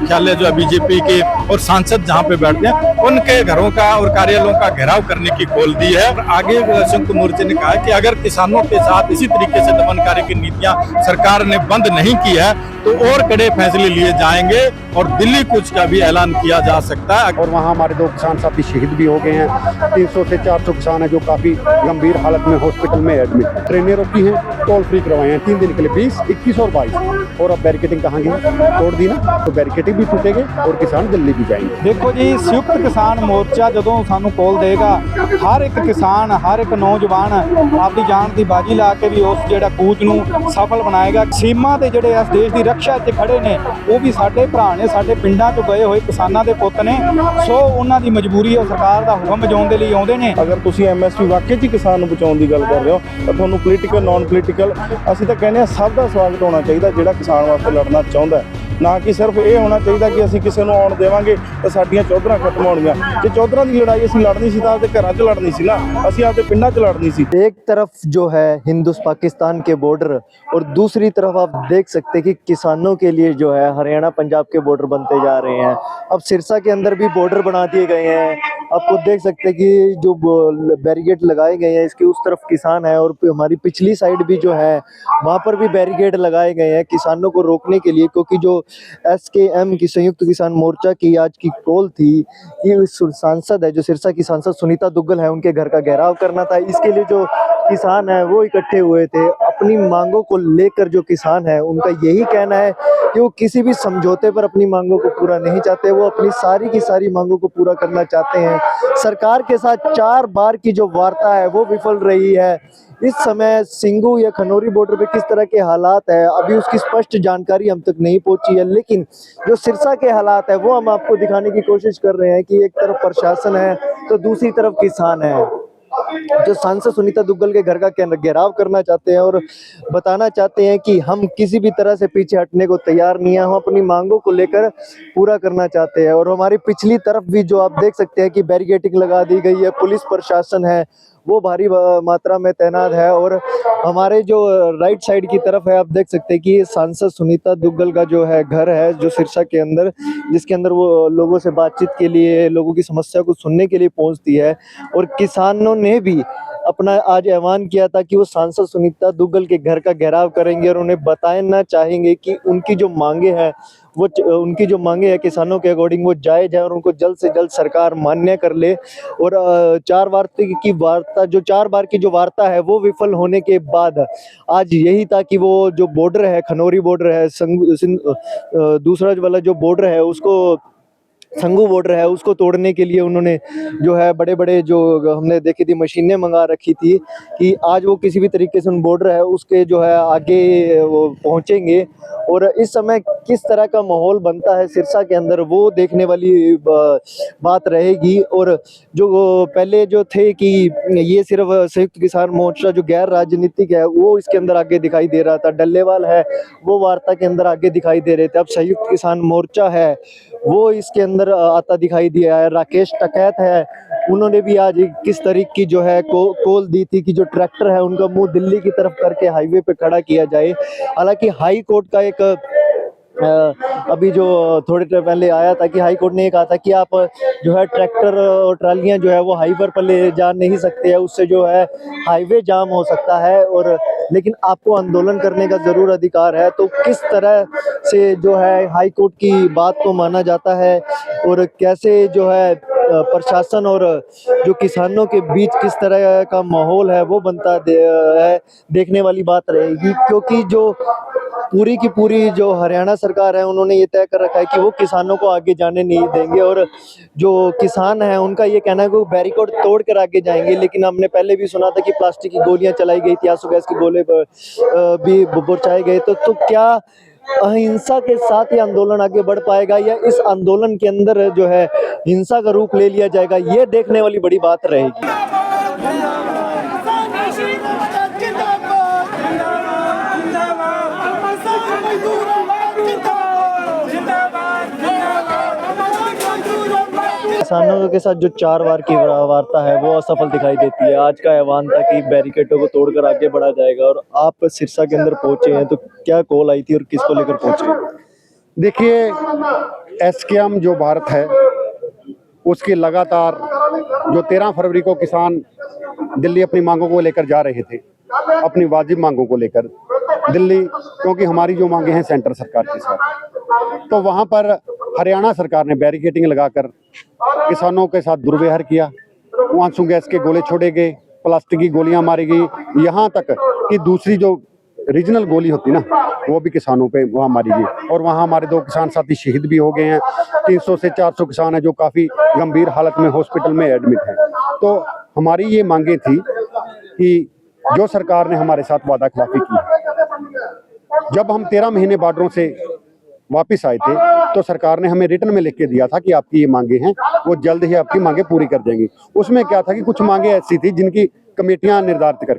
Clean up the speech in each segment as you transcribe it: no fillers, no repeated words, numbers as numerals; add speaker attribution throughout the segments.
Speaker 1: मुख्यालय जो है बीजेपी के और सांसद जहां पे बैठते हैं उनके घरों का और कार्यालयों का घेराव करने की कॉल दी है। आगे संयुक्त मोर्चे ने कहा कि अगर किसानों के साथ इसी तरीके से दमनकारी की नीतियां सरकार ने बंद नहीं की है तो और कड़े फैसले लिए जाएंगे और दिल्ली कूच का भी ऐलान किया जा सकता है।
Speaker 2: और वहाँ हमारे 2 किसान साथी शहीद भी हो गए हैं। 300 से 400 किसान हैं जो काफी गंभीर हालत में हॉस्पिटल में एडमिट। ट्रेनें रोकी हैं, टोल फ्री करवाए हैं 3 दिन के लिए 20, 21 और 22। और अब बैरिकेडिंग कहाँ गई, तोड़ दी ना, तो बैरिकेडिंग भी टूटेंगे और किसान दिल्ली भी जाएंगे।
Speaker 3: देखो जी, संयुक्त किसान मोर्चा जो सानू कॉल देगा, हर एक किसान हर एक नौजवान अपनी जान की बाजी ला के भी उस ਜਿਹੜਾ ਕੂਚ ਨੂੰ ਸਫਲ ਬਣਾਏਗਾ। ਸੀਮਾ ਦੇ ਜਿਹੜੇ ਇਸ ਦੇਸ਼ ਦੀ ਰੱਖਿਆ 'ਚ ਖੜੇ ਨੇ ਉਹ ਵੀ ਸਾਡੇ ਭਰਾ ਨੇ, ਸਾਡੇ ਪਿੰਡਾਂ 'ਚੋਂ ਗਏ ਹੋਏ ਕਿਸਾਨਾਂ ਦੇ ਪੁੱਤ ਨੇ। ਸੋ ਉਹਨਾਂ ਦੀ ਮਜਬੂਰੀ ਹੈ, ਸਰਕਾਰ ਦਾ ਹੁਕਮ ਵਜਾਉਣ ਦੇ ਲਈ ਆਉਂਦੇ ਨੇ।
Speaker 4: ਅਗਰ ਤੁਸੀਂ ਐਮਐਸਪੀ ਵਾਕਈ 'ਚ ਕਿਸਾਨ ਨੂੰ ਬਚਾਉਣ ਦੀ ਗੱਲ ਕਰ ਰਹੇ ਹੋ ਤਾਂ ਤੁਹਾਨੂੰ ਪੋਲੀਟੀਕਲ ਨਾਨ ਪੋਲੀਟੀਕਲ ਅਸੀਂ ਤਾਂ ਕਹਿੰਦੇ ਹਾਂ ਸਭ ਦਾ ਸਵਾਗਤ ਹੋਣਾ ਚਾਹੀਦਾ ਜਿਹੜਾ ਕਿਸਾਨ ਵਾਸਤੇ ਲੜਨਾ ਚਾਹੁੰਦਾ, ਨਾ ਕਿ ਸਿਰਫ ਇਹ ਹੋਣਾ ਚਾਹੀਦਾ ਕਿ ਅਸੀਂ ਕਿਸੇ ਨੂੰ ਆਉਣ ਦੇਵਾਂਗੇ ਤਾਂ ਸਾਡੀਆਂ ਚੌਧਰਾਂ ਖਤਮ ਹੋਣਗੀਆਂ। ਜੇ ਚੌਧਰਾਂ ਦੀ ਲੜਾਈ ਅਸੀਂ ਲੜਨੀ ਸੀ ਤਾਂ ਆਪਦੇ ਘਰਾਂ 'ਚ ਲੜਨੀ ਸੀ ਨਾ, ਅਸੀਂ ਆਪਦੇ ਪਿੰਡਾਂ 'ਚ ਲੜਨੀ ਸੀ।
Speaker 5: एक तरफ जो है हिंदुस्तान पाकिस्तान के बॉर्डर और दूसरी तरफ आप देख सकते हैं कि किसानों के लिए जो है हरियाणा पंजाब के बॉर्डर बनते जा रहे हैं। अब सिरसा के अंदर भी बॉर्डर बना दिए गए हैं। आपको देख सकते हैं कि जो बैरिकेड लगाए गए हैं इसके उस तरफ किसान है और हमारी पिछली साइड भी जो है वहाँ पर भी बैरिकेड लगाए गए हैं किसानों को रोकने के लिए, क्योंकि जो SKM की संयुक्त किसान मोर्चा की आज की कॉल थी कि सांसद है जो सिरसा की सांसद सुनीता दुग्गल है उनके घर का घेराव करना था। इसके लिए जो किसान है वो इकट्ठे हुए थे। अपनी मांगों को लेकर जो किसान है उनका यही कहना है कि वो किसी भी समझौते पर अपनी मांगों को पूरा नहीं चाहते, वो अपनी सारी की सारी मांगों को पूरा करना चाहते हैं। सरकार के साथ 4 बार की जो वार्ता है वो विफल रही है। इस समय सिंगू या खनौरी बॉर्डर पे किस तरह के हालात है अभी उसकी स्पष्ट जानकारी हम तक नहीं पहुंची है, लेकिन जो सिरसा के हालात है वो हम आपको दिखाने की कोशिश कर रहे हैं कि एक तरफ प्रशासन है तो दूसरी तरफ किसान है जो सांसद सुनीता दुग्गल के घर का घेराव करना चाहते हैं और बताना चाहते हैं कि हम किसी भी तरह से पीछे हटने को तैयार नहीं है, हम अपनी मांगों को लेकर पूरा करना चाहते हैं। और हमारी पिछली तरफ भी जो आप देख सकते हैं कि बैरिकेडिंग लगा दी गई है, पुलिस प्रशासन है वो भारी मात्रा में तैनात है। और हमारे जो राइट साइड की तरफ है आप देख सकते हैं कि सांसद सुनीता दुग्गल का जो है घर है जो सिरसा के अंदर, जिसके अंदर वो लोगों से बातचीत के लिए, लोगों की समस्या को सुनने के लिए पहुंचती है। और किसानों ने भी अपना आज ऐलान किया था कि वो सांसद सुनीता दुग्गल के घर का घेराव करेंगे और उन्हें बताना चाहेंगे कि उनकी जो मांगे हैं वो उनकी जो मांगे हैं किसानों के अकॉर्डिंग वो जायज़ है और उनको जल्द से जल्द सरकार मान्य कर ले। और 4 बार की जो वार्ता है वो विफल होने के बाद आज यही था कि वो जो बॉर्डर है खनौरी बॉर्डर है, दूसरा वाला जो बॉर्डर है उसको संगू बॉर्डर है उसको तोड़ने के लिए उन्होंने जो है बड़े बड़े जो हमने देखी थी मशीनें मंगा रखी थी कि आज वो किसी भी तरीके से उन बॉर्डर है उसके जो है आगे वो पहुंचेंगे। और इस समय किस तरह का माहौल बनता है सिरसा के अंदर वो देखने वाली बात रहेगी। और जो पहले जो थे कि ये सिर्फ संयुक्त किसान मोर्चा जो गैर राजनीतिक है वो इसके अंदर आगे दिखाई दे रहा था, डल्लेवाल है वो वार्ता के अंदर आगे दिखाई दे रहे थे, अब संयुक्त किसान मोर्चा है वो इसके अंदर आता दिखाई दिया है। राकेश टकैत है उन्होंने भी आज किस तरीके की जो है कॉल दी थी कि जो ट्रैक्टर है उनका मुंह दिल्ली की तरफ करके हाईवे पे खड़ा किया जाए। हालांकि हाई कोर्ट का एक अभी जो थोड़े टाइम पहले आया था कि हाई कोर्ट ने कहा था कि आप जो है ट्रैक्टर और ट्रालियां जो है वो हाईवे पर ले जा नहीं सकते हैं, उससे जो है हाईवे जाम हो सकता है। और लेकिन आपको आंदोलन करने का ज़रूर अधिकार है। तो किस तरह से जो है हाई कोर्ट की बात को माना जाता है और कैसे जो है प्रशासन और जो किसानों के बीच किस तरह का माहौल है वो बनता है, देखने वाली बात रहेगी। क्योंकि जो पूरी की पूरी जो हरियाणा सरकार है उन्होंने ये तय कर रखा है कि वो किसानों को आगे जाने नहीं देंगे। और जो किसान हैं उनका ये कहना है कि वो बैरिकेड तोड़ कर आगे जाएंगे। लेकिन हमने पहले भी सुना था कि प्लास्टिक की गोलियां चलाई गई थी, आंसू गैस के गोले भी बरसाए गए। तो क्या अहिंसा के साथ ये आंदोलन आगे बढ़ पाएगा या इस आंदोलन के अंदर जो है हिंसा का रूप ले लिया जाएगा, ये देखने वाली बड़ी बात रहेगी। किसानों के साथ जो 4 बार की वार्ता है वो असफल दिखाई देती है। आज का ऐलान था कि बैरिकेडों को तोड़कर आगे बढ़ा जाएगा, और आप सिरसा के अंदर पहुंचे हैं, तो क्या कॉल आई थी और किसको लेकर पहुंचे?
Speaker 2: देखिए, एसकेएम जो भारत है उसकी लगातार जो 13 फरवरी को किसान दिल्ली अपनी मांगों को लेकर जा रहे थे, अपनी वाजिब मांगों को लेकर दिल्ली, क्योंकि हमारी जो मांगे हैं सेंटर सरकार के साथ, तो वहां पर हरियाणा सरकार ने बैरिकेडिंग लगाकर किसानों के साथ दुर्व्यवहार किया। आंसू गैस के गोले छोड़े गए, प्लास्टिक की गोलियां मारी गई, यहाँ तक कि दूसरी जो रीजनल गोली होती ना वो भी किसानों पे वहाँ मारी गई, और वहाँ हमारे 2 किसान साथी शहीद भी हो गए हैं। 300 से 400 किसान हैं जो काफ़ी गंभीर हालत में हॉस्पिटल में एडमिट हैं। तो हमारी ये मांगे थी कि जो सरकार ने हमारे साथ वादा खिलाफी की, जब हम 13 महीने बॉर्डरों से वापस आए थे तो सरकार ने हमें रिटर्न में लिख के दिया था कि आपकी ये मांगे हैं वो जल्द ही आपकी मांगे पूरी कर देंगी। उसमें क्या था कि कुछ मांगे ऐसी थी जिनकी कमेटियां निर्धारित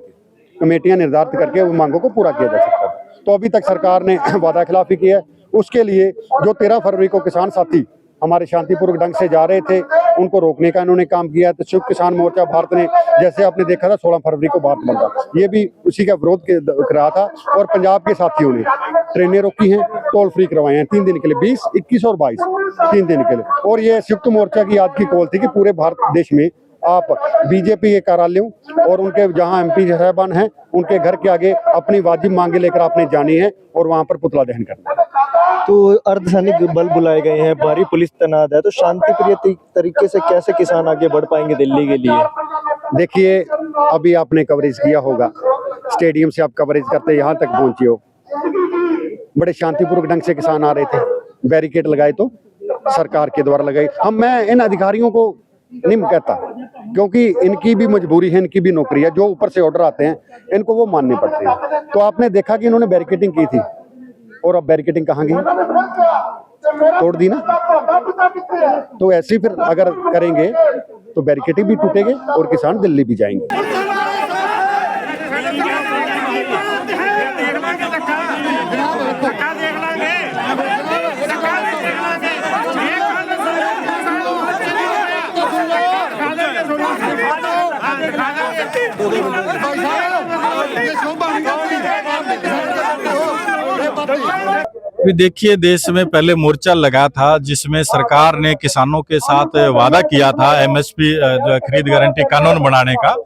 Speaker 2: करके वो मांगों को पूरा किया जा सकता है। तो अभी तक सरकार ने वादा खिलाफी की है। उसके लिए जो 13 फरवरी को किसान साथी हमारे शांतिपूर्वक ढंग से जा रहे थे उनको रोकने का इन्होंने काम किया। तो संयुक्त किसान मोर्चा भारत ने, जैसे आपने देखा था 16 फरवरी को भारत बंद, ये भी उसी का विरोध कर रहा था। और पंजाब के साथियों ने ट्रेनें रोकी हैं, टोल फ्री करवाए हैं 3 दिन के लिए, 20, 21 और 22 3 दिन के लिए। और ये संयुक्त मोर्चा की आज की कॉल थी कि पूरे भारत देश में आप बीजेपी के कार्यालयों और उनके जहां एमपी साहबान हैं उनके घर के आगे अपनी वाजिब मांगे लेकर आपने जानी है और वहां पर पुतला दहन करना है।
Speaker 5: तो अर्धसैनिक बल बुलाए गए हैं, भारी पुलिस तैनात है, तो शांतिप्रिय तरीके से कैसे किसान आगे बढ़ पाएंगे दिल्ली के लिए?
Speaker 2: देखिए, अभी आपने कवरेज किया होगा, स्टेडियम से आप कवरेज करते यहाँ तक पहुंचे हो, बड़े शांतिपूर्वक ढंग से किसान आ रहे थे। बैरिकेड लगाए तो सरकार के द्वारा लगाए। मैं इन अधिकारियों को नहीं कहता, क्योंकि इनकी भी मजबूरी है, इनकी भी नौकरी है, जो ऊपर से ऑर्डर आते हैं इनको वो मानने पड़ते हैं। तो आपने देखा कि इन्होंने बैरिकेडिंग की थी, और अब बैरिकेडिंग कहाँ गई? तोड़ दी ना। तो ऐसे फिर अगर करेंगे तो बैरिकेडिंग भी टूटेंगे और किसान दिल्ली भी जाएंगे।
Speaker 1: अभी देखिए, देश में पहले मोर्चा लगा था जिसमें सरकार ने किसानों के साथ वादा किया था एमएसपी जो खरीद गारंटी कानून बनाने का,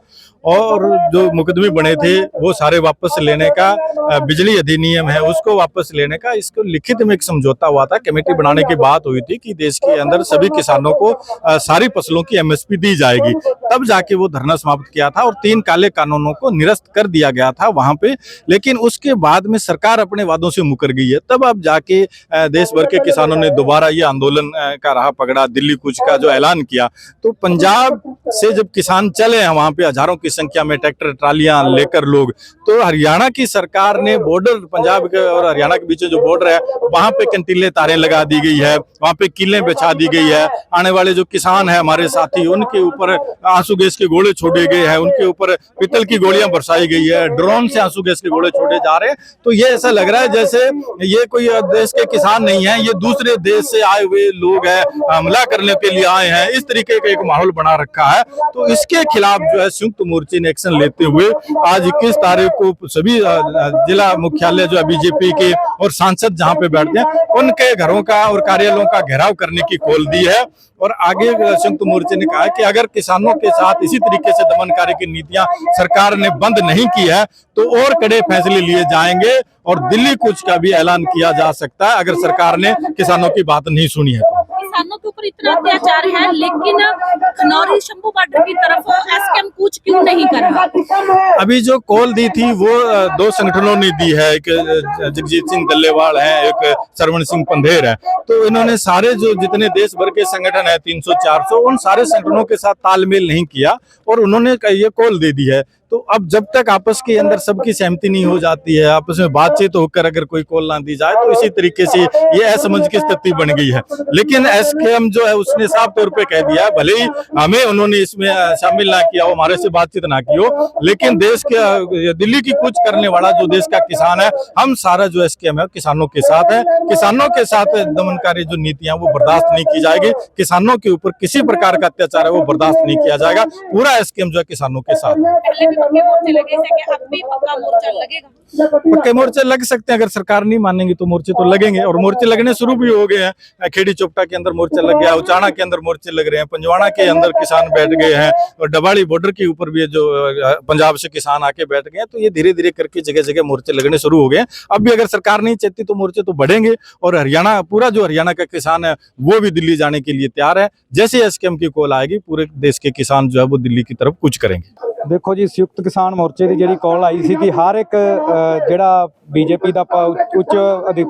Speaker 1: और जो मुकदमे बने थे वो सारे वापस लेने का, बिजली अधिनियम है उसको वापस लेने का, इसको लिखित में एक समझौता हुआ था। कमेटी बनाने की बात हुई थी कि देश के अंदर सभी किसानों को सारी फसलों की एमएसपी दी जाएगी, तब जाके वो धरना समाप्त किया था और 3 काले कानूनों को निरस्त कर दिया गया था वहां पे। लेकिन उसके बाद में सरकार अपने वादों से मुकर गई है, तब अब जाके देश भर के किसानों ने दोबारा ये आंदोलन का राह पकड़ा, दिल्ली कूच का जो ऐलान किया। तो पंजाब से जब किसान चले हैं वहां पे हजारों की संख्या में ट्रैक्टर ट्रालियां लेकर लोग, तो हरियाणा की सरकार ने बॉर्डर, पंजाब के और हरियाणा के बीच जो बॉर्डर है वहां पे कंटीले तारें लगा दी गई है, वहां पे किलें बिछा दी गई है। आने वाले जो किसान है हमारे साथी, उनके ऊपर आंसू गैस के गोले छोड़े गए हैं, उनके ऊपर पीतल की गोलियां बरसाई गई है, ड्रोन से आंसू गैस के गोले छोड़े जा रहे हैं। तो ये ऐसा लग रहा है जैसे ये कोई देश के किसान नहीं है, ये दूसरे देश से आए हुए लोग हैं, हमला करने के लिए आए हैं, इस तरीके का एक माहौल बना रखा है। तो इसके खिलाफ जो है संयुक्त मोर्चे ने एक्शन लेते हुए आज 21 तारीख को सभी जिला मुख्यालय जो है बीजेपी के और सांसद जहां पे बैठते हैं उनके घरों का और कार्यालयों का घेराव करने की कॉल दी है। और आगे संयुक्त मोर्चे ने कहा है कि अगर किसानों के साथ इसी तरीके से दमनकारी की नीतियां सरकार ने बंद नहीं की है तो और कड़े फैसले लिए जाएंगे और दिल्ली कूच का भी ऐलान किया जा सकता है अगर सरकार ने किसानों की बात नहीं सुनी है।
Speaker 6: किसानों के ऊपर इतना अत्याचार है, लेकिन खनौरी शंभू बॉर्डर की तरफ एसकेएम कूच क्यों नहीं कर रहा?
Speaker 1: अभी जो कॉल दी थी वो 2 संगठनों ने दी है, एक जगजीत सिंह डल्लेवाल है, एक सरवण सिंह पंधेर है। तो इन्होंने सारे जो जितने देश भर के संगठन है 300-400, उन सारे संगठनों के साथ तालमेल नहीं किया और उन्होंने ये कॉल दे दी है तो अब जब तक आपस के अंदर सबकी सहमति नहीं हो जाती है, आपस में बातचीत होकर अगर कोई कॉल ना दी जाए, तो इसी तरीके से ये असमंज की स्थिति बन गई है। लेकिन एसकेएम जो है उसने साफ तौर पे कह दिया, भले ही हमें उन्होंने इसमें शामिल ना किया हो, हमारे से बातचीत ना की हो, लेकिन देश के दिल्ली की कूच करने वाला जो देश का किसान है, हम सारा जो एसकेएम है किसानों के साथ है। किसानों के साथ दमनकारी जो नीतियां वो बर्दाश्त नहीं की जाएगी। किसानों के ऊपर किसी प्रकार का अत्याचार है वो बर्दाश्त नहीं किया जाएगा। पूरा एसकेएम जो है किसानों के साथ है।
Speaker 6: पहले भी पक्के मोर्चे लगे थे कि अब भी पक्का मोर्चा लगेगा?
Speaker 1: पक्के मोर्चे लग सकते हैं, अगर सरकार नहीं मानेंगी तो मोर्चे तो लगेंगे, और मोर्चे लगने शुरू भी हो गए हैं। खेड़ी चोपटा के अंदर मोर्चा लग गया, उचाना के अंदर मोर्चे लग रहे हैं, पंजवाड़ा के अंदर किसान बैठ गए हैं, और डबाड़ी बॉर्डर के ऊपर भी जो पंजाब से किसान आके बैठ गए हैं। तो ये धीरे धीरे करके जगह जगह मोर्चे लगने शुरू हो गए हैं। अब भी अगर सरकार नहीं चाहती तो मोर्चे तो बढ़ेंगे, और हरियाणा, पूरा जो हरियाणा का किसान है वो भी दिल्ली जाने के लिए तैयार है। जैसे एसकेएम की कॉल आएगी, पूरे देश के किसान जो है वो दिल्ली की तरफ कूच करेंगे।
Speaker 3: ਦੇਖੋ ਜੀ, ਸੰਯੁਕਤ ਕਿਸਾਨ ਮੋਰਚੇ ਦੀ ਜਿਹੜੀ ਕਾਲ ਆਈ ਸੀ ਕਿ ਹਰ ਇੱਕ ਜਿਹੜਾ ਬੀਜੇਪੀ ਦਾ ਉੱਚ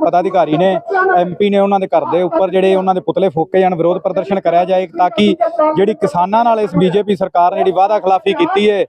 Speaker 3: ਪਦਾਧਿਕਾਰੀ ਨੇ, ਐਮਪੀ ਨੇ, ਉਹਨਾਂ ਦੇ ਘਰ ਦੇ ਉੱਪਰ ਜਿਹੜੇ ਉਹਨਾਂ ਦੇ ਪੁਤਲੇ ਫੂਕੇ ਜਾਣ, ਵਿਰੋਧ ਪ੍ਰਦਰਸ਼ਨ ਕਰਿਆ ਜਾਏ, ਤਾਂ ਕਿ ਜਿਹੜੀ ਕਿਸਾਨਾਂ ਨਾਲ ਇਸ ਬੀਜੇਪੀ ਸਰਕਾਰ ਨੇ ਜਿਹੜੀ ਵਾਅਦਾ ਖਿਲਾਫੀ ਕੀਤੀ ਹੈ,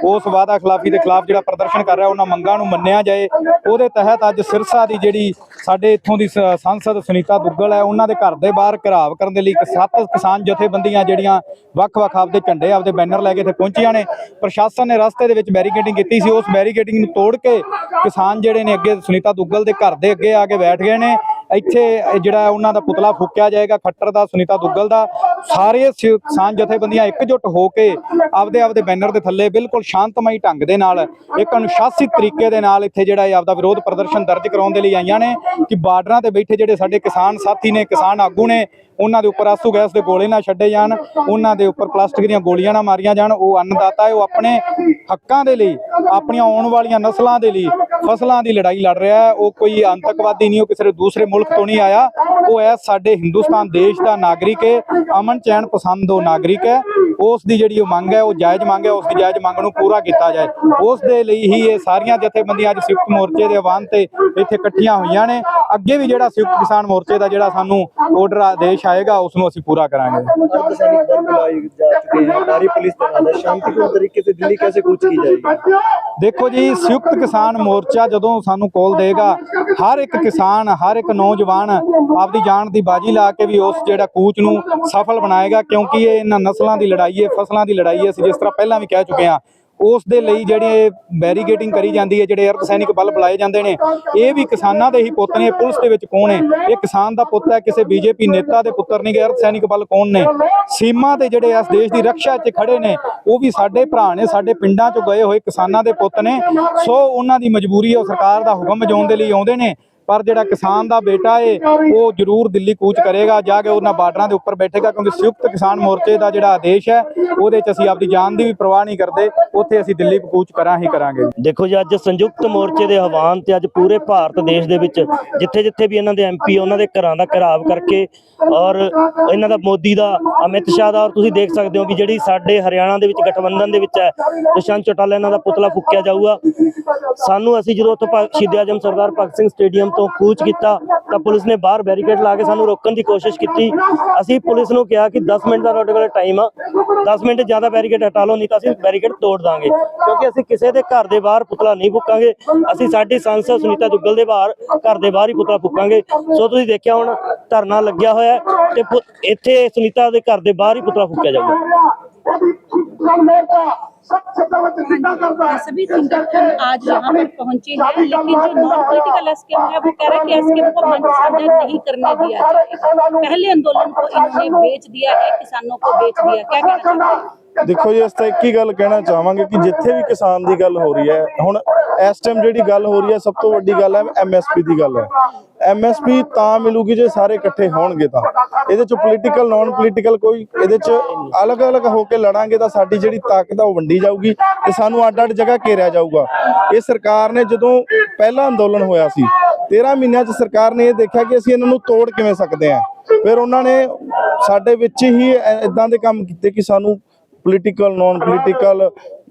Speaker 3: ਉਸ ਵਾਅਦਾ ਖਿਲਾਫੀ ਦੇ ਖਿਲਾਫ ਜਿਹੜਾ ਪ੍ਰਦਰਸ਼ਨ ਕਰ ਰਿਹਾ ਉਹਨਾਂ ਮੰਗਾਂ ਨੂੰ ਮੰਨਿਆ ਜਾਏ। ਉਹਦੇ ਤਹਿਤ ਅੱਜ ਸਿਰਸਾ ਦੀ ਜਿਹੜੀ ਸਾਡੇ ਇੱਥੋਂ ਦੀ ਸੰਸਦ ਸੁਨੀਤਾ ਦੁੱਗਲ ਹੈ, ਉਹਨਾਂ ਦੇ ਘਰ ਦੇ ਬਾਹਰ ਘਿਰਾਵ ਕਰਨ ਦੇ ਲਈ 7 ਕਿਸਾਨ ਜਥੇਬੰਦੀਆਂ ਜਿਹੜੀਆਂ ਵੱਖ-ਵੱਖ ਆਪਦੇ ਝੰਡੇ, ਆਪਦੇ ਬੈਨਰ ਲੈ ਕੇ ਇੱਥੇ ਪਹੁੰਚੀਆਂ ਨੇ। ਪ੍ਰਸ਼ਾਸਨ ਨੇ ਰਸਤੇ ਦੇ ਵਿੱਚ ਬੈਰੀਕੇਡਿੰਗ ਕੀਤੀ ਸੀ, ਉਸ ਬੈਰੀਕੇਡਿੰਗ ਨੂੰ ਤੋੜ ਕੇ ਕਿਸਾਨ ਜਿਹੜੇ ਨੇ ਅੱਗੇ ਸੁਨੀਤਾ ਦੁੱਗਲ ਦੇ ਘਰ ਦੇ ਅੱਗੇ ਆ ਕੇ ਬੈਠ ਗਏ ਨੇ। ਇੱਥੇ ਜਿਹੜਾ ਉਹਨਾਂ ਦਾ ਪੁਤਲਾ ਫੂਕਿਆ ਜਾਏਗਾ, ਖੱਟਰ ਦਾ, ਸੁਨੀਤਾ ਦੁੱਗਲ ਦਾ। ਸਾਰੇ ਕਿਸਾਨ ਜਥੇਬੰਦੀਆਂ ਇਕਜੁੱਟ ਹੋ ਕੇ ਆਪਦੇ ਬੈਨਰ ਦੇ ਥੱਲੇ ਬਿਲਕੁਲ ਸ਼ਾਂਤਮਈ ਢੰਗ ਦੇ ਨਾਲ, ਇੱਕ ਅਨੁਸ਼ਾਸਿਤ ਤਰੀਕੇ ਦੇ ਨਾਲ ਇੱਥੇ ਜਿਹੜਾ ਆਪਦਾ ਵਿਰੋਧ ਪ੍ਰਦਰਸ਼ਨ ਦਰਜ ਕਰਾਉਣ ਦੇ ਲਈ ਆਈਆਂ ਨੇ ਕਿ ਬਾਰਡਰਾਂ ਤੇ ਬੈਠੇ ਜਿਹੜੇ ਸਾਡੇ ਕਿਸਾਨ ਸਾਥੀ ਨੇ, ਕਿਸਾਨ ਆਗੂ ਨੇ, ਉਹਨਾਂ ਦੇ ਉੱਪਰ ਆਸੂ ਗੈਸ ਦੇ ਗੋਲੇ ਨਾ ਛੱਡੇ ਜਾਣ, ਉਹਨਾਂ ਦੇ ਉੱਪਰ ਪਲਾਸਟਿਕ ਦੀਆਂ ਗੋਲੀਆਂ ਨਾ ਮਾਰੀਆਂ ਜਾਣ। ਉਹ ਅੰਨਦਾਤਾ ਹੈ, ਉਹ ਆਪਣੇ ਹੱਕਾਂ ਦੇ ਲਈ, ਆਪਣੀਆਂ ਆਉਣ ਵਾਲੀਆਂ ਨਸਲਾਂ ਦੇ ਲਈ ਫਸਲਾਂ ਦੀ ਲੜਾਈ ਲੜ ਰਿਹਾ ਹੈ। ਉਹ ਕੋਈ ਆਤੰਕਵਾਦੀ ਨਹੀਂ, ਉਹ ਕਿਸੇ ਦੂਸਰੇ ਮੁਲਕ ਤੋਂ ਨਹੀਂ ਆਇਆ। ਉਹ ਹੈ ਸਾਡੇ ਹਿੰਦੁਸਤਾਨ ਦੇਸ਼ ਦਾ ਨਾਗਰਿਕ ਹੈ, ਅਮਨ ਚੈਨ ਪਸੰਦ ਉਹ ਨਾਗਰਿਕ ਹੈ। ਉਸ ਦੀ ਜਿਹੜੀ ਉਹ ਮੰਗ ਹੈ, ਉਹ ਜਾਇਜ਼ ਮੰਗ ਹੈ, ਉਸ ਦੀ ਜਾਇਜ਼ ਮੰਗ ਨੂੰ ਪੂਰਾ ਕੀਤਾ ਜਾਏ। ਉਸ ਦੇ ਲਈ ਹੀ ਇਹ ਸਾਰੀਆਂ ਜਥੇਬੰਦੀਆਂ ਅੱਜ ਸੰਯੁਕਤ ਮੋਰਚੇ ਦੇ ਆਹਵਾਨ ਤੇ ਇੱਥੇ ਇਕੱਠੀਆਂ ਹੋਈਆਂ ਨੇ। ਅੱਗੇ ਵੀ ਜਿਹੜਾ ਸੰਯੁਕਤ ਕਿਸਾਨ ਮੋਰਚੇ ਦਾ ਜਿਹੜਾ ਸਾਨੂੰ ਆਰਡਰ ਆਦੇਸ਼ ਆਏਗਾ ਉਸ ਨੂੰ ਅਸੀਂ पूरा कराएंगे।
Speaker 5: अर्धसैनिक बल बुलाए जा चुके हैं, हमारी पुलिस तैनात है, शांतिपूर्ण तरीके से दिल्ली कैसे कूच की जाएगी?
Speaker 3: देखो जी, संयुक्त किसान मोर्चा ਜਦੋਂ ਸਾਨੂੰ ਕਾਲ ਦੇਗਾ, ਹਰ ਇੱਕ ਕਿਸਾਨ, ਹਰ ਇੱਕ ਨੌਜਵਾਨ ਆਪਦੀ ਜਾਨ ਦੀ ਬਾਜੀ ਲਾ ਕੇ ਵੀ ਉਸ ਜਿਹੜਾ ਕੂਚ ਨੂੰ ਸਫਲ ਬਣਾਏਗਾ, ਕਿਉਂਕਿ ਇਹ ਇਹਨਾਂ ਨਸਲਾਂ ਦੀ ਲੜਾਈ ਹੈ, ਫਸਲਾਂ ਦੀ ਲੜਾਈ ਹੈ। ਅਸੀਂ ਜਿਸ ਤਰ੍ਹਾਂ ਪਹਿਲਾਂ ਵੀ ਕਹਿ ਚੁੱਕੇ ਹਾਂ, ਉਸ ਦੇ ਲਈ ਜਿਹੜੀ ਬੈਰੀਕੇਡਿੰਗ ਕਰੀ ਜਾਂਦੀ ਹੈ, ਜਿਹੜੇ ਅਰਧਸੈਨਿਕ ਬਲ ਬੁਲਾਏ ਜਾਂਦੇ ਨੇ, ਇਹ ਵੀ ਕਿਸਾਨਾਂ ਦੇ ਹੀ ਪੁੱਤ ਨੇ। ਪੁਲਿਸ ਦੇ ਵਿੱਚ ਕੌਣ ਹੈ? ਇਹ ਕਿਸਾਨ ਦਾ ਪੁੱਤ ਹੈ, ਕਿਸੇ ਬੀਜੇਪੀ ਨੇਤਾ ਦੇ ਪੁੱਤਰ ਨਹੀਂ ਗਏ। ਅਰਧਸੈਨਿਕ ਬਲ ਕੌਣ ਨੇ? ਸੀਮਾ ਤੇ ਜਿਹੜੇ ਇਸ ਦੇਸ਼ ਦੀ ਰੱਖਿਆ 'ਚ ਖੜੇ ਨੇ, ਉਹ ਵੀ ਸਾਡੇ ਭਰਾ ਨੇ, ਸਾਡੇ ਪਿੰਡਾਂ 'ਚੋਂ ਗਏ ਹੋਏ ਕਿਸਾਨਾਂ ਦੇ ਪੁੱਤ ਨੇ। ਸੋ ਉਹਨਾਂ ਦੀ ਮਜਬੂਰੀ ਹੈ, ਉਹ ਸਰਕਾਰ ਦਾ ਹੁਕਮ ਵਜਾਉਣ ਦੇ ਲਈ ਆਉਂਦੇ ਨੇ। ਪਰ ਜਿਹੜਾ ਕਿਸਾਨ ਦਾ ਬੇਟਾ ਏ ਉਹ ਜ਼ਰੂਰ ਦਿੱਲੀ ਕੂਚ ਕਰੇਗਾ, ਜਾ ਕੇ ਉਹਨਾਂ ਬਾਰਡਰਾਂ ਦੇ ਉੱਪਰ ਬੈਠੇਗਾ, ਕਿਉਂਕਿ ਸੰਯੁਕਤ ਕਿਸਾਨ ਮੋਰਚੇ ਦਾ ਜਿਹੜਾ ਆਦੇਸ਼ ਹੈ ਉਹਦੇ 'ਚ ਅਸੀਂ ਆਪਦੀ ਜਾਨ ਦੀ ਵੀ ਪਰਵਾਹ ਨਹੀਂ ਕਰਦੇ, ਉੱਥੇ ਅਸੀਂ ਦਿੱਲੀ ਕੂਚ ਕਰਾਂਗੇ।
Speaker 7: ਦੇਖੋ ਜੀ, ਅੱਜ ਸੰਯੁਕਤ ਮੋਰਚੇ ਦੇ ਆਹਵਾਨ ਤੇ ਅੱਜ ਪੂਰੇ ਭਾਰਤ ਦੇਸ਼ ਦੇ ਵਿੱਚ ਜਿੱਥੇ ਵੀ ਇਹਨਾਂ ਦੇ ਐਮਪੀ, ਉਹਨਾਂ ਦੇ ਘਰਾਂ ਦਾ ਘਿਰਾਵ ਕਰਕੇ, ਔਰ ਇਹਨਾਂ ਦਾ ਮੋਦੀ ਦਾ, ਅਮਿਤ ਸ਼ਾਹ ਦਾ, ਔਰ ਤੁਸੀਂ ਦੇਖ ਸਕਦੇ ਹੋ ਵੀ ਜਿਹੜੀ ਸਾਡੇ ਹਰਿਆਣਾ ਦੇ ਵਿੱਚ ਗਠਬੰਧਨ ਦੇ ਵਿੱਚ ਹੈ, ਦੁਸ਼ਯੰਤ ਚੌਟਾਲਾ, ਇਹਨਾਂ ਦਾ ਪੁਤਲਾ ਫੂਕਿਆ ਜਾਊਗਾ। ਅਸੀਂ ਜਦੋਂ ਉੱਥੋਂ ਸ਼ਹੀਦ ਆਜ਼ਮ ਸਰਦਾਰ ਭਗਤ ਸਿੰਘ ਸਟੇਡੀਅਮ ਤੋਂ ਕੂਚ ਕੀਤਾ ਤਾਂ ਪੁਲਿਸ ਨੇ ਬਾਹਰ ਬੈਰੀਕੇਡ ਲਾ ਕੇ ਸਾਨੂੰ ਰੋਕਣ ਦੀ ਕੋਸ਼ਿਸ਼ ਕੀਤੀ। ਅਸੀਂ ਪੁਲਿਸ ਨੂੰ ਕਿਹਾ ਕਿ 10 ਮਿੰਟ ਦਾ ਤੁਹਾਡੇ ਕੋਲ ਟਾਈਮ ਆ, 10 ਮਿੰਟ ਜ਼ਿਆਦਾ ਬੈਰੀਕੇਡ ਹਟਾ ਲਓ, ਨਹੀਂ ਤਾਂ ਅਸੀਂ ਬੈਰੀਕੇਡ ਤੋੜ ਦਾਂਗੇ, ਕਿਉਂਕਿ ਅਸੀਂ ਕਿਸੇ ਦੇ ਘਰ ਦੇ ਬਾਹਰ ਪੁਤਲਾ ਨਹੀਂ ਫੂਕਾਂਗੇ। ਅਸੀਂ ਸਾਡੀ ਸੰਸਦ ਸੁਨੀਤਾ ਦੁੱਗਲ ਦੇ ਬਾਹਰ, ਘਰ ਦੇ ਬਾਹਰ ਹੀ ਪੁਤਲਾ ਫੂਕਾਂਗੇ। ਸੋ ਤੁਸੀਂ ਦੇਖਿਆ ਹੁਣ ਧਰਨਾ ਲੱਗਿਆ ਹੋਇਆ ਤੇ ਇੱਥੇ ਸੁਨੀਤਾ ਦੇ ਘਰ ਦੇ ਬਾਹਰ ਹੀ ਪੁਤਲਾ ਫੂਕਿਆ ਜਾਊਗਾ।
Speaker 6: सभी संगठन आज यहाँ पर पहुंचे हैं, लेकिन जो नॉन पॉलिटिकल एसकेएम है वो कह रहा है कि एसकेएम को मंच साझा नहीं करने दिया जाएगा। पहले आंदोलन को इन्होंने बेच दिया है, किसानों को बेच दिया। क्या कहना चाहते हैं?
Speaker 4: ਦੇਖੋ ਜੀ, ਇਸ ਤਾਂ ਇੱਕ ਹੀ ਗੱਲ ਕਹਿਣਾ ਚਾਹਾਂਗੇ ਕਿ ਜਿੱਥੇ ਵੀ ਕਿਸਾਨ ਦੀ ਗੱਲ ਹੋ ਰਹੀ ਹੈ, ਹੁਣ ਇਸ ਟਾਈਮ ਜਿਹੜੀ ਗੱਲ ਹੋ ਰਹੀ ਹੈ, ਸਭ ਤੋਂ ਵੱਡੀ ਗੱਲ ਹੈ ਐਮਐਸਪੀ ਦੀ ਗੱਲ ਹੈ। ਐਮਐਸਪੀ ਤਾਂ ਮਿਲੂਗੀ ਜੇ ਸਾਰੇ ਇਕੱਠੇ ਹੋਣਗੇ। ਤਾਂ ਇਹਦੇ ਚ ਪੋਲੀਟੀਕਲ, ਨਾਨ ਪੋਲੀਟੀਕਲ ਕੋਈ ਇਹਦੇ ਚ ਅਲੱਗ-ਅਲੱਗ ਹੋ ਕੇ ਲੜਾਂਗੇ ਤਾਂ ਸਾਡੀ ਜਿਹੜੀ ਤਾਕਤ ਆ ਉਹ ਵੰਡੀ ਜਾਊਗੀ ਤੇ ਸਾਨੂੰ ਅੱਡ-ਅੱਡ ਜਗ੍ਹਾ ਘੇਰਿਆ ਜਾਊਗਾ। ਇਹ ਸਰਕਾਰ ਨੇ ਜਦੋਂ ਪਹਿਲਾ ਅੰਦੋਲਨ ਹੋਇਆ ਸੀ 13 ਮਹੀਨਿਆਂ ਚ ਸਰਕਾਰ ਨੇ ਇਹ ਦੇਖਿਆ ਕਿ ਅਸੀਂ ਇਹਨਾਂ ਨੂੰ ਤੋੜ ਕਿਵੇਂ ਸਕਦੇ ਹਾਂ। ਫਿਰ ਉਹਨਾਂ ਨੇ ਸਾਡੇ ਵਿੱਚ ਹੀ ਇਦਾਂ ਦੇ ਕੰਮ ਕੀਤੇ ਕਿ ਸਾਨੂੰ ਪੋਲੀਟੀਕਲ, ਨਾਨ ਪੋਲੀਟੀਕਲ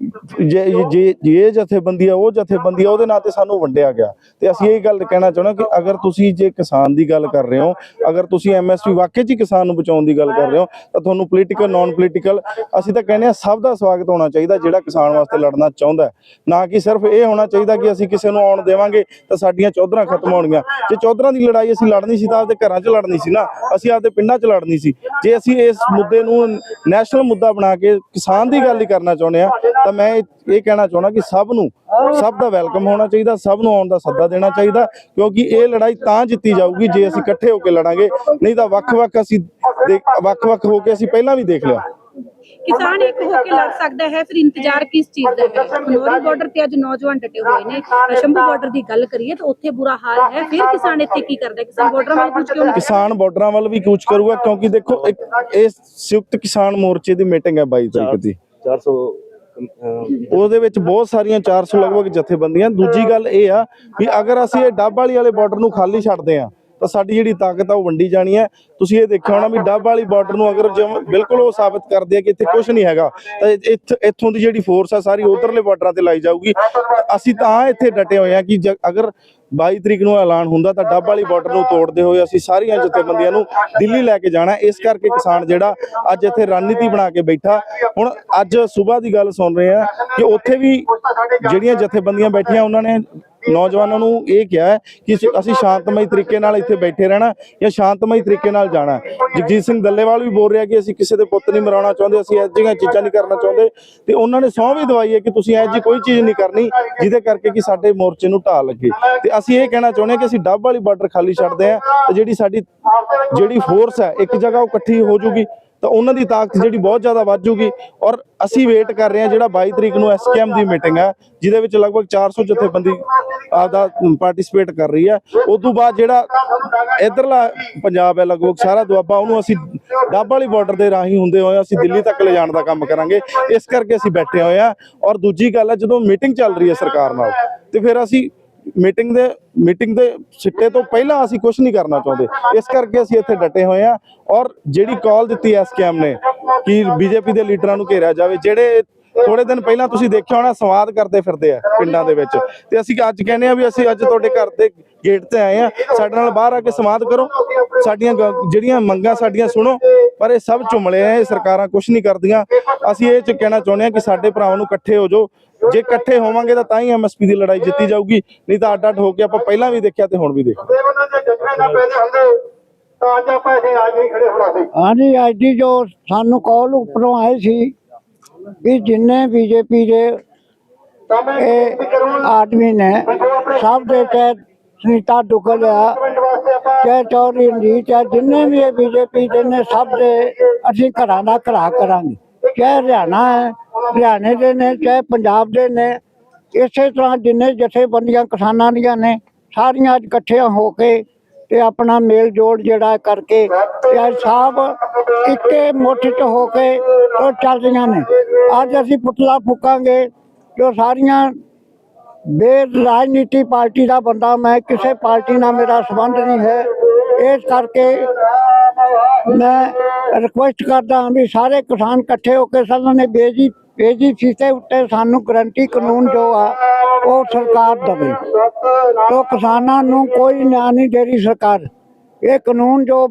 Speaker 4: ਜੇ ਜਥੇਬੰਦੀ ਆ ਉਹ ਜਥੇਬੰਦੀ ਆ ਉਹਦੇ ਨਾਂ ਤੇ ਸਾਨੂੰ ਵੰਡਿਆ ਗਿਆ। ਤੇ ਅਸੀਂ ਇਹ ਗੱਲ ਕਹਿਣਾ ਚਾਹੁੰਦਾ ਕਿ ਅਗਰ ਤੁਸੀਂ ਜੇ ਕਿਸਾਨ ਦੀ ਗੱਲ ਕਰ ਰਹੇ ਹੋ, ਅਗਰ ਤੁਸੀਂ ਐਮਐਸਪੀ ਵਾਕਈ 'ਚ ਕਿਸਾਨ ਨੂੰ ਬਚਾਉਣ ਦੀ ਗੱਲ ਕਰ ਰਹੇ ਹੋ, ਤਾਂ ਤੁਹਾਨੂੰ ਪੋਲੀਟੀਕਲ ਨਾਨ ਪੋਲੀਟੀਕਲ ਅਸੀਂ ਤਾਂ ਕਹਿੰਦੇ ਆ ਸਭ ਦਾ ਸਵਾਗਤ ਹੋਣਾ ਚਾਹੀਦਾ ਜਿਹੜਾ ਕਿਸਾਨ ਵਾਸਤੇ ਲੜਨਾ ਚਾਹੁੰਦਾ ਹੈ। ਨਾ ਕਿ ਸਿਰਫ ਇਹ ਹੋਣਾ ਚਾਹੀਦਾ ਕਿ ਅਸੀਂ ਕਿਸੇ ਨੂੰ ਆਉਣ ਦੇਵਾਂਗੇ ਤਾਂ ਸਾਡੀਆਂ ਚੌਧਰਾਂ ਖਤਮ ਹੋਣਗੀਆਂ। ਜੇ ਚੌਧਰਾਂ ਦੀ ਲੜਾਈ ਅਸੀਂ ਲੜਨੀ ਸੀ ਤਾਂ ਆਪਦੇ ਘਰਾਂ 'ਚ ਲੜਨੀ ਸੀ ਨਾ, ਅਸੀਂ ਆਪਦੇ ਪਿੰਡਾਂ 'ਚ ਲੜਨੀ ਸੀ। ਜੇ ਅਸੀਂ ਇਸ ਮੁੱਦੇ ਨੂੰ ਨੈਸ਼ਨਲ ਮੁੱਦਾ ਬਣਾ ਕੇ ਕਿਸਾਨ ਦੀ ਗੱਲ ਹੀ ਕਰਨਾ ਚਾਹੁੰਦੇ ਆ ਤਾਂ ਮੈਂ ਇਹ ਕਹਿਣਾ ਚਾਹੁੰਦਾ ਕਿ ਸਭ ਦਾ ਵੈਲਕਮ ਹੋਣਾ ਚਾਹੀਦਾ, ਸਭ ਨੂੰ ਆਉਣ ਦਾ ਸੱਦਾ ਦੇਣਾ ਚਾਹੀਦਾ, ਕਿਉਂਕਿ ਇਹ ਲੜਾਈ ਤਾਂ ਜਿੱਤੀ ਜਾਊਗੀ ਜੇ ਅਸੀਂ ਇਕੱਠੇ ਹੋ ਕੇ ਲੜਾਂਗੇ। ਨਹੀਂ ਤਾਂ ਵੱਖ-ਵੱਖ ਹੋ ਕੇ ਅਸੀਂ ਪਹਿਲਾਂ ਵੀ ਦੇਖ ਲਿਆ।
Speaker 6: ਕਿਸਾਨ ਇੱਕ ਹੋ ਕੇ ਲੜ ਸਕਦਾ ਹੈ, ਫਿਰ ਇੰਤਜ਼ਾਰ ਕਿਸ ਚੀਜ਼ ਦਾ ਹੈ? ਖਨੌਰੀ ਬਾਰਡਰ ਤੇ ਅੱਜ ਨੌਜਵਾਨ ਡਟੇ ਹੋਏ ਨੇ। ਸ਼ੰਭੂ ਬਾਰਡਰ ਦੀ ਗੱਲ ਕਰੀਏ ਤਾਂ ਉੱਥੇ ਬੁਰਾ ਹਾਲ ਹੈ, ਫਿਰ ਕਿਸਾਨ ਇੱਥੇ ਕੀ ਕਰਦਾ? ਕਿਸਾਨ ਬਾਰਡਰਾਂ ਵੱਲ ਕੁਝ ਕਿਉਂ ਨਹੀਂ?
Speaker 4: ਕਿਸਾਨ ਬਾਰਡਰਾਂ ਵੱਲ ਵੀ ਕੂਚ ਕਰੂਗਾ, ਕਿਉਂਕਿ ਦੇਖੋ ਇਹ ਸੰਯੁਕਤ ਕਿਸਾਨ ਮੋਰਚੇ ਦੀ ਮੀਟਿੰਗ ਹੈ 22 ਤਰੀਕ ਦੀ।
Speaker 7: 400
Speaker 4: ਉਹਦੇ ਵਿੱਚ ਬਹੁਤ ਸਾਰੀਆਂ 400 ਲਗਭਗ ਜਥੇਬੰਦੀਆਂ। ਦੂਜੀ ਗੱਲ ਇਹ ਆ ਵੀ ਅਗਰ ਅਸੀਂ ਇਹ ਡੱਬ ਵਾਲੇ ਬਾਰਡਰ ਨੂੰ ਖਾਲੀ ਛੱਡਦੇ ਆ ਤਾਂ ਸਾਡੀ ਜਿਹੜੀ ਤਾਕਤ ਆ ਉਹ ਵੰਡੀ ਜਾਣੀ ਹੈ। ਤੁਸੀਂ ਇਹ ਦੇਖਿਆ ਹੋਣਾ ਵੀ ਡੱਬ ਵਾਲੀ ਬਾਰਡਰ ਨੂੰ ਅਗਰ ਬਿਲਕੁਲ ਉਹ ਸਾਬਤ ਕਰਦੇ ਆ ਕਿ ਇੱਥੇ ਕੁਝ ਨਹੀਂ ਹੈਗਾ ਤਾਂ ਇੱਥੋਂ ਦੀ ਜਿਹੜੀ ਫੋਰਸ ਆ ਸਾਰੀ ਉਧਰਲੇ ਬਾਰਡਰਾਂ ਤੇ ਲਾਈ ਜਾਊਗੀ। ਅਸੀਂ ਤਾਂ ਇੱਥੇ ਡਟੇ ਹੋਏ ਆ ਕਿ ਅਗਰ 22 ਤਰੀਕ ਨੂੰ ਐਲਾਨ ਹੁੰਦਾ ਤਾਂ ਡੱਬ ਵਾਲੀ ਬਾਰਡਰ ਨੂੰ ਤੋੜਦੇ ਹੋਏ ਅਸੀਂ ਸਾਰੀਆਂ ਜਥੇਬੰਦੀਆਂ ਨੂੰ ਦਿੱਲੀ ਲੈ ਕੇ ਜਾਣਾ। ਇਸ ਕਰਕੇ ਕਿਸਾਨ ਜਿਹੜਾ ਅੱਜ ਇੱਥੇ ਰਣਨੀਤੀ ਬਣਾ ਕੇ ਬੈਠਾ। ਹੁਣ ਅੱਜ ਸਵੇਰ ਦੀ ਗੱਲ ਸੁਣ ਰਹੇ ਆ ਕਿ ਉੱਥੇ ਵੀ ਜਿਹੜੀਆਂ ਜਥੇਬੰਦੀਆਂ ਬੈਠੀਆਂ ਉਹਨਾਂ ਨੇ ਨੌਜਵਾਨਾਂ ਨੂੰ ਇਹ ਕਿਹਾ ਹੈ ਕਿ ਅਸੀਂ ਸ਼ਾਂਤਮਈ ਤਰੀਕੇ ਨਾਲ ਇੱਥੇ ਬੈਠੇ ਰਹਿਣਾ ਜਾਂ ਸ਼ਾਂਤਮਈ ਤਰੀਕੇ ਨਾਲ ਜਾਣਾ। ਜਗਜੀਤ ਸਿੰਘ ਦੱਲੇਵਾਲ ਵੀ ਬੋਲ ਰਿਹਾ ਕਿ ਅਸੀਂ ਕਿਸੇ ਦੇ ਪੁੱਤ ਨਹੀਂ ਮਰਾਉਣਾ ਚਾਹੁੰਦੇ, ਅਸੀਂ ਇਹ ਜਿਹੀਆਂ ਚੀਜ਼ਾਂ ਨਹੀਂ ਕਰਨਾ ਚਾਹੁੰਦੇ। ਤੇ ਉਹਨਾਂ ਨੇ ਸਹੁੰ ਵੀ ਦਵਾਈ ਹੈ ਕਿ ਤੁਸੀਂ ਇਹ ਜਿਹੀ ਕੋਈ ਚੀਜ਼ ਨਹੀਂ ਕਰਨੀ ਜਿਹਦੇ ਕਰਕੇ ਕਿ ਸਾਡੇ ਮੋਰਚੇ ਨੂੰ ਢਾਹ ਲੱਗੇ। ਤੇ ਅਸੀਂ ਇਹ ਕਹਿਣਾ ਚਾਹੁੰਦੇ ਹਾਂ ਕਿ ਅਸੀਂ ਡੱਬ ਵਾਲੀ ਬਾਰਡਰ ਖਾਲੀ ਛੱਡਦੇ ਹਾਂ ਤੇ ਜਿਹੜੀ ਫੋਰਸ ਹੈ ਇੱਕ ਜਗ੍ਹਾ ਉਹ ਇਕੱਠੀ ਹੋ ਜੂਗੀ ਤਾਂ ਉਹਨਾਂ ਦੀ ਤਾਕਤ ਜਿਹੜੀ ਬਹੁਤ ਜ਼ਿਆਦਾ ਵੱਧ ਜੂਗੀ। ਔਰ ਅਸੀਂ ਵੇਟ ਕਰ ਰਹੇ ਹਾਂ ਜਿਹੜਾ 22 ਤਰੀਕ ਨੂੰ ਐਸਕੇਐਮ ਦੀ ਮੀਟਿੰਗ ਹੈ ਜਿਹਦੇ ਵਿੱਚ ਲਗਭਗ 400 ਜਥੇਬੰਦੀ ਆਪਦਾ ਪਾਰਟਿਸਿਪੇਟ ਕਰ ਰਹੀ ਹੈ। ਉਸ ਤੋਂ ਬਾਅਦ ਜਿਹੜਾ ਇਧਰਲਾ ਪੰਜਾਬ ਹੈ ਲਗਭਗ ਸਾਰਾ ਦੁਆਬਾ, ਉਹਨੂੰ ਅਸੀਂ ਡੱਬ ਵਾਲੀ ਬਾਰਡਰ ਦੇ ਰਾਹੀਂ ਹੁੰਦੇ ਹੋਏ ਅਸੀਂ ਦਿੱਲੀ ਤੱਕ ਲਿਜਾਣ ਦਾ ਕੰਮ ਕਰਾਂਗੇ। ਇਸ ਕਰਕੇ ਅਸੀਂ ਬੈਠੇ ਹੋਏ ਹਾਂ। ਔਰ ਦੂਜੀ ਗੱਲ ਹੈ ਜਦੋਂ ਮੀਟਿੰਗ ਚੱਲ ਰਹੀ ਹੈ ਸਰਕਾਰ ਨਾਲ ਤੇ ਫਿਰ ਅਸੀਂ ਮੀਟਿੰਗ ਦੇ ਸਿੱਟੇ ਤੋਂ ਪਹਿਲਾਂ ਅਸੀਂ ਕੁਝ ਨਹੀਂ ਕਰਨਾ ਚਾਹੁੰਦੇ। ਇਸ ਕਰਕੇ ਅਸੀਂ ਇੱਥੇ ਡਟੇ ਹੋਏ ਆ। ਔਰ ਜਿਹੜੀ ਕਾਲ ਦਿੱਤੀ ਐਸਕੇਐਮ ਨੇ ਕਿ ਬੀਜੇਪੀ ਦੇ ਲੀਡਰਾਂ ਨੂੰ ਘੇਰਿਆ ਜਾਵੇ, ਜਿਹੜੇ ਥੋੜੇ ਦਿਨ ਪਹਿਲਾਂ ਤੁਸੀਂ ਦੇਖਿਆ ਹੋਣਾ ਸੰਵਾਦ ਕਰਦੇ ਫਿਰਦੇ ਆ ਪਿੰਡਾਂ ਦੇ ਵਿੱਚ, ਤੇ ਅਸੀਂ ਅੱਜ ਕਹਿੰਦੇ ਆ ਵੀ ਅਸੀਂ ਅੱਜ ਤੁਹਾਡੇ ਘਰ ਦੇ ਗੇਟ ਤੇ ਆਏ ਆ, ਸਾਡੇ ਨਾਲ ਬਾਹਰ ਆ ਕੇ ਸੰਵਾਦ ਕਰੋ, ਸਾਡੀਆਂ ਜਿਹੜੀਆਂ ਮੰਗਾਂ ਸਾਡੀਆਂ ਸੁਣੋ। ਪਰ ਇਹ ਸਭ ਝੁਮਲੇ ਆ, ਇਹ ਸਰਕਾਰਾਂ ਕੁਝ ਨਹੀਂ ਕਰਦੀਆਂ। ਅਸੀਂ ਇਹ ਚ ਕਹਿਣਾ ਚਾਹੁੰਦੇ ਆ ਕਿ ਸਾਡੇ ਭਰਾਵਾਂ ਨੂੰ ਇਕੱਠੇ ਹੋ ਜਾਓ। ਜੇ ਇਕੱਠੇ ਹੋਵਾਂਗੇ ਤਾਂ ਹੀ ਐਮਐਸਪੀ ਦੀ ਲੜਾਈ ਜਿੱਤੀ ਜਾਊਗੀ, ਨਹੀਂ ਤਾਂ ਅੱਡ ਹੋ ਕੇ ਆਪਾਂ ਪਹਿਲਾਂ ਵੀ ਦੇਖਿਆ ਤੇ ਹੁਣ ਵੀ ਦੇਖਦੇ।
Speaker 8: ਹਾਂਜੀ, ਅੱਜ ਦੀ ਜੋ ਸਾਨੂੰ ਕਾਲ ਉੱਪਰੋਂ ਆਏ ਸੀ ਕਿ ਜਿੰਨੇ ਬੀਜੇਪੀ ਦੇ ਆਦਮੀ ਨੇ ਸਭ ਦੇ ਚਾਹੇ ਸੁਨੀਤਾ ਦੁੱਗਲ ਆ, ਚਾਹੇ ਚੌਧਰੀ ਰਣਜੀਤ ਆ, ਜਿੰਨੇ ਵੀ ਇਹ ਬੀਜੇਪੀ ਦੇ ਨੇ ਸਭ ਦੇ ਅਸੀਂ ਘਰਾਂ ਦਾ ਘਰਾ ਕਰਾਂਗੇ। ਚਾਹੇ ਹਰਿਆਣੇ ਦੇ ਨੇ, ਚਾਹੇ ਪੰਜਾਬ ਦੇ ਨੇ, ਇਸੇ ਤਰ੍ਹਾਂ ਜਿੰਨੇ ਜਥੇਬੰਦੀਆਂ ਕਿਸਾਨਾਂ ਦੀਆਂ ਨੇ ਸਾਰੀਆਂ ਅੱਜ ਇਕੱਠੀਆਂ ਹੋ ਕੇ ਤੇ ਆਪਣਾ ਮੇਲ ਜੋੜ ਜਿਹੜਾ ਕਰਕੇ ਤੇ ਅੱਜ ਸਭ ਇੱਕੇ ਮੁੱਠ 'ਚ ਹੋ ਕੇ ਉਹ ਚੱਲ ਰਹੀਆਂ ਨੇ। ਅੱਜ ਅਸੀਂ ਪੁਤਲਾ ਫੂਕਾਂਗੇ ਜੋ ਸਾਰੀਆਂ ਰਾਜਨੀਤੀ ਪਾਰਟੀ ਦਾ ਬੰਦਾ, ਮੈਂ ਕਿਸੇ ਪਾਰਟੀ ਨਾਲ ਮੇਰਾ ਸੰਬੰਧ ਨਹੀਂ ਹੈ। ਇਸ ਕਰਕੇ ਮੈਂ ਰਿਕੁਐਸਟ ਕਰਦਾ ਹਾਂ ਵੀ ਸਾਰੇ ਕਿਸਾਨ ਇਕੱਠੇ ਹੋ ਕੇ ਸਾਰਿਆਂ ਨੇ ਬੇਜੀ ਫੀਸੇ ਉੱਤੇ ਸਾਨੂੰ ਗਰੰਟੀ ਕਾਨੂੰਨ ਜੋ ਆ ਉਹ ਸਰਕਾਰ ਦੇਵੇ। तो किसानों ਨੂੰ ਕੋਈ ਨਿਆਂ ਨਹੀਂ ਦੇ ਰਹੀ ਸਰਕਾਰ। ਇਹ ਕਾਨੂੰਨ ਜੋ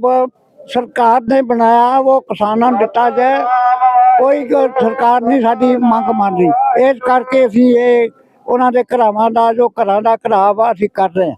Speaker 8: ਸਰਕਾਰ ਨੇ ਬਣਾਇਆ ਉਹ ਕਿਸਾਨਾਂ ਨੂੰ ਦਿੱਤਾ ਜਾਏ। ਕੋਈ ਸਰਕਾਰ ਨਹੀਂ ਸਾਡੀ ਮੰਗ ਮੰਨ ਰਹੀ। ਇਸ ਕਰਕੇ ਅਸੀਂ ਇਹ ਉਹਨਾਂ ਦੇ ਘਰਾਵਾਂ ਦਾ ਜੋ ਘਰਾਂ ਦਾ ਘਰਾਵ ਅਸੀਂ ਕਰ ਰਹੇ ਹਾਂ।